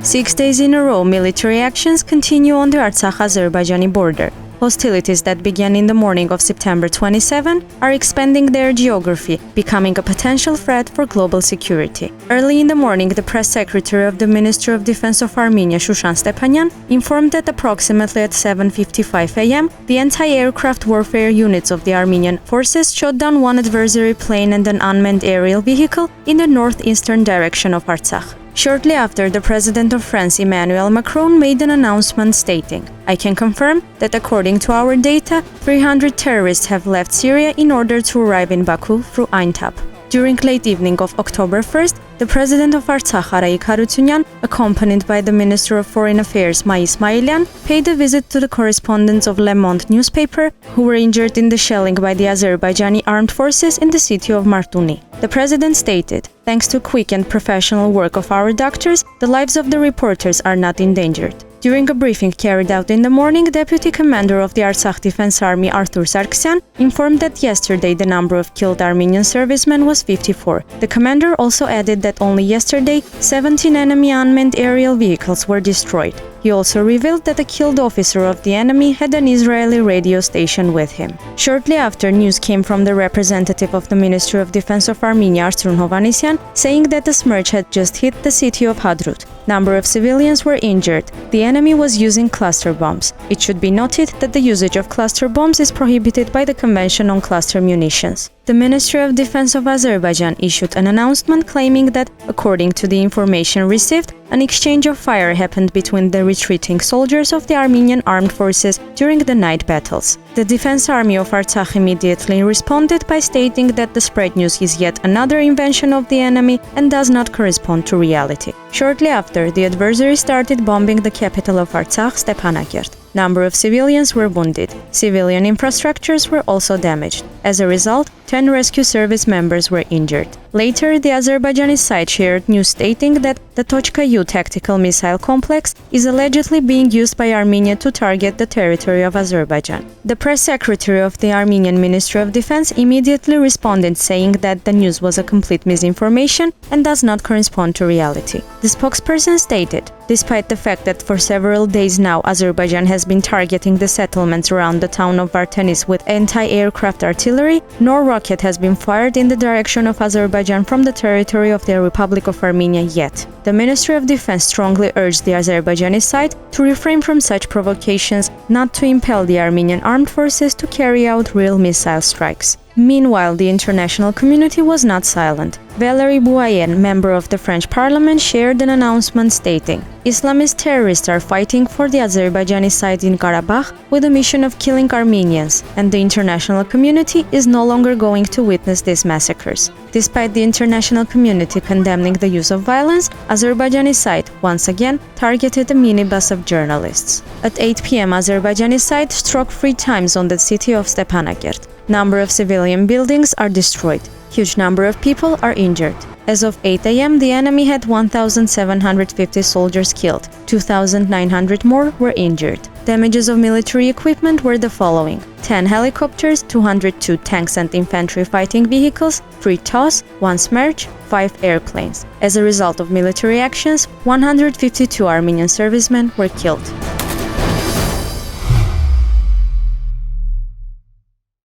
6 days in a row, military actions continue on the Artsakh-Azerbaijani border. Hostilities that began in the morning of September 27 are expanding their geography, becoming a potential threat for global security. Early in the morning, the press secretary of the Ministry of Defense of Armenia, Shushan Stepanyan, informed that approximately at 7:55 a.m., the anti-aircraft warfare units of the Armenian forces shot down one adversary plane and an unmanned aerial vehicle in the northeastern direction of Artsakh. Shortly after, the president of France, Emmanuel Macron, made an announcement stating, "I can confirm that according to our data, 300 terrorists have left Syria in order to arrive in Baku through Aintab." During late evening of October 1st, the president of Artsakh, Harayik, accompanied by the Minister of Foreign Affairs, Mai Ismailyan, paid a visit to the correspondents of Le Monde newspaper who were injured in the shelling by the Azerbaijani armed forces in the city of Martuni. The president stated, "Thanks to quick and professional work of our doctors, the lives of the reporters are not endangered." During a briefing carried out in the morning, Deputy Commander of the Artsakh Defense Army, Artur Sargsyan, informed that yesterday the number of killed Armenian servicemen was 54. The commander also added that only yesterday, 17 enemy unmanned aerial vehicles were destroyed. He also revealed that a killed officer of the enemy had an Israeli radio station with him. Shortly after, news came from the representative of the Ministry of Defense of Armenia, Artsakh Hovanesyan, saying that the smerch had just hit the city of Hadrut. Number of civilians were injured. The enemy was using cluster bombs. It should be noted that the usage of cluster bombs is prohibited by the Convention on Cluster Munitions. The Ministry of Defense of Azerbaijan issued an announcement claiming that, according to the information received, an exchange of fire happened between the retreating soldiers of the Armenian armed forces during the night battles. The Defense Army of Artsakh immediately responded by stating that the spread news is yet another invention of the enemy and does not correspond to reality. Shortly after, the adversary started bombing the capital of Artsakh, Stepanakert. Number of civilians were wounded. Civilian infrastructures were also damaged. As a result, 10 rescue service members were injured. Later, the Azerbaijani side shared news stating that the Tochka-U tactical missile complex is allegedly being used by Armenia to target the territory of Azerbaijan. The press secretary of the Armenian Ministry of Defense immediately responded saying that the news was a complete misinformation and does not correspond to reality. The spokesperson stated, "Despite the fact that for several days now Azerbaijan has been targeting the settlements around the town of Vartanis with anti-aircraft artillery, no rocket has been fired in the direction of Azerbaijan from the territory of the Republic of Armenia yet." The Ministry of Defense strongly urged the Azerbaijani side to refrain from such provocations, not to impel the Armenian armed forces to carry out real missile strikes. Meanwhile, the international community was not silent. Valérie Bourrienne, member of the French parliament, shared an announcement stating, "Islamist terrorists are fighting for the Azerbaijani side in Karabakh with a mission of killing Armenians, and the international community is no longer going to witness these massacres." Despite the international community condemning the use of violence, Azerbaijani side once again targeted a minibus of journalists. At 8 p.m., Azerbaijani side struck 3 times on the city of Stepanakert. Number of civilian buildings are destroyed. Huge number of people are injured. As of 8 a.m., the enemy had 1,750 soldiers killed. 2,900 more were injured. Damages of military equipment were the following: 10 helicopters, 202 tanks and infantry fighting vehicles, 3 TOS, 1 Smerch, 5 airplanes. As a result of military actions, 152 Armenian servicemen were killed.